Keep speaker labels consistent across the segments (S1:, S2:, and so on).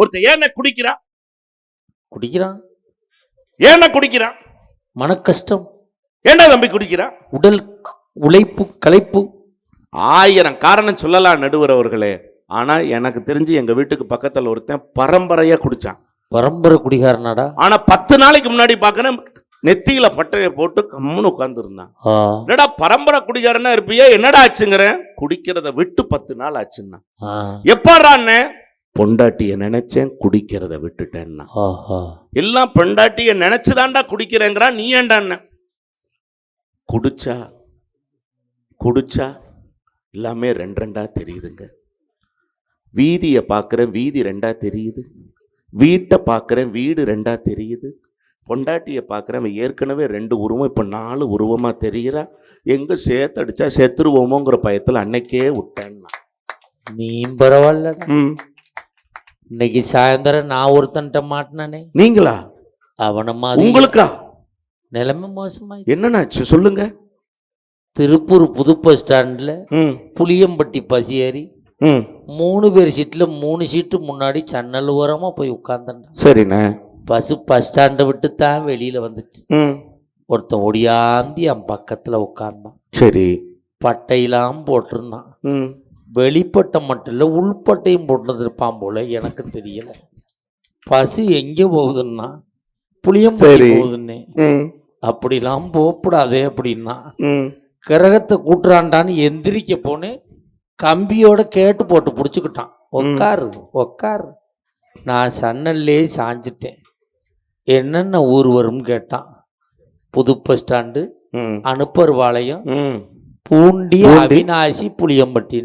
S1: ஒருத்தன் ஏன் குடிக்கிறான்?
S2: குடிக்கிறான்.
S1: ஏன் குடிக்கிறான்?
S2: மன கஷ்டம்.
S1: ஏண்டா தம்பி குடிக்கிறான்?
S2: உடல் உழைப்பு, களைப்பு,
S1: 1000 காரணம் சொல்லலாம் நடுவர் அவர்களே. ஆனா எனக்கு தெரிஞ்சு எங்க வீட்டுக்கு பக்கத்துல ஒருத்தன் பரம்பரையா குடிச்சான்.
S2: பரம்பரை குடிகாரனாடா.
S1: ஆனா 10 நாளைக்கு முன்னாடி பாக்குறேன் நெத்தியில பட்டையை போட்டு கம்முன்னு உட்கார்ந்து இருந்தான். என்னடா பரம்பரை குடிகாரனா இருப்பியா, என்னடா ஆச்சுங்கிறேன். குடிக்கிறத விட்டு 10 நாள் ஆச்சுன்னா. எப்பாடான்னு பொண்டாட்டிய நினைச்சேன், குடிக்கிறத விட்டுட்டேன்னா. எல்லாம் பொண்டாட்டிய நினைச்சுதான்டா குடிக்கிறேங்கிறான். நீ ஏண்டான்னு குடிச்சா எல்லாமே 2 தெரியுதுங்க. வீதியை பார்க்குறேன், வீதி 2 தெரியுது. வீட்டை பார்க்குறேன், வீடு 2 தெரியுது. பொண்டாட்டியை பார்க்குறேன், ஏற்கனவே 2 உருவம் இப்போ 4 உருவமா தெரிகிறா. எங்க சேர்த்தடிச்சா செத்துருவோமோங்கிற பயத்தில் அன்னைக்கே விட்டேன்னா.
S2: நீ பரவாயில்ல. இன்னைக்கு சாயந்தரம் நான் ஒருத்தன்ட்ட மாட்டினானே.
S1: நீங்களா?
S2: அவன மாதிரி
S1: உங்களுக்கா?
S2: நிலைமை மோசமாயி.
S1: என்னன்னாச்சு சொல்லுங்க.
S2: திருப்பூர் புது பஸ் ஸ்டாண்ட்ல புளியம்பட்டி பஸ் ஏறி 3 பேர் சீட்ல 3 சீட்டு முன்னாடி சன்னல் ஓரமா போய் உட்கார்ந்தேன்.
S1: சரிண்ணே.
S2: பஸ் ஸ்டாண்டை விட்டு தான் வெளியில வந்துச்சு. ஒருத்தன் ஒடியாந்தி என் பக்கத்துல உட்கார்ந்தான்.
S1: சரி.
S2: பட்டையெல்லாம் போட்டிருந்தான். வெளிப்பட்டை மட்டும் இல்லை, உள்பட்டையும் போட்டுருப்பான் போல, எனக்கு தெரியல. பஸ் எங்கே போகுதுன்னா புளியம்பட்டி போகுதுன்னு. அப்படிலாம் போகக்கூடாதே அப்படின்னா கிரகத்தை கூட்டுறான்டான்னு எந்திரிக்க போனேன். கம்பியோட கேட்டு போட்டு பிடிச்சிக்கிட்டான். உக்காரு. நான் சன்னல்லே சாஞ்சிட்டேன். என்னென்ன ஊர் வரும்னு கேட்டான். புது bus stand, Anupparpalayam, Poondi, Avinashi, Puliyampatti.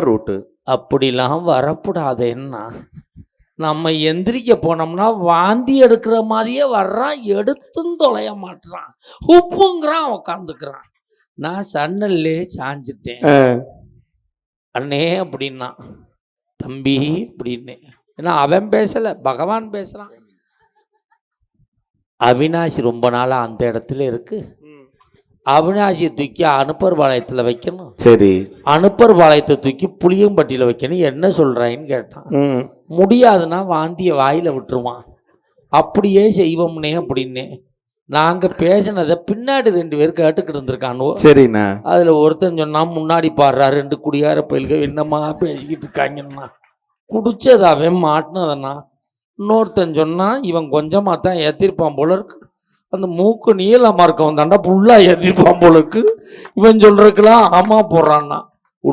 S1: Route.
S2: அப்படிலாம் வரக்கூடாதுன்னா நம்ம எந்திரிக்க போனோம்னா வாந்தி எடுக்கிற மாதிரியே வர்றான். எடுத்தும் தொலைய மாட்டுறான். உப்புங்கிறான், உக்காந்துக்கிறான். நான் சன்னல்லே சாஞ்சிட்டேன். அண்ணே அப்படின்னா, தம்பி அப்படின்னு. ஏன்னா அவன் பேசலை, பகவான் பேசுகிறான். அவினாசி ரொம்ப நாளாக அந்த இடத்துல இருக்கு. அவினாசியை தூக்கி அனுப்பர்பாளையத்தில் வைக்கணும். சரி. அனுப்பர்பாளையத்தை தூக்கி புளியம்பட்டியில் வைக்கணும். என்ன சொல்கிறாயின்னு கேட்டான். முடியாதுன்னா வாந்தியை வாயில் விட்டுருவான். அப்படியே செய்வோம்னே அப்படின்னே. நாங்கள் பேசினதை பின்னாடி 2 பேர் கேட்டுக்கிட்டு இருந்திருக்கானுவோ. சரிண்ணா. அதில் ஒருத்தன் சொன்னால் முன்னாடி பாடுறா 2 குடியார பயில்கள் என்னம்மா பேசிக்கிட்டு இருக்காங்கன்னா. குடிச்சது அவன் மாட்டினதன்னா. இன்னொருத்தன் சொன்னால் இவன் கொஞ்சமாக தான் ஏற்றிருப்பான் போல இருக்கு. அந்த மூக்கு நீளமாக இருக்கவன் தாண்டா ஃபுல்லாக ஏற்றிருப்பான் போல இருக்கு. இவன் சொல்கிறதுக்கெல்லாம் ஆமாம் போடுறான்னா.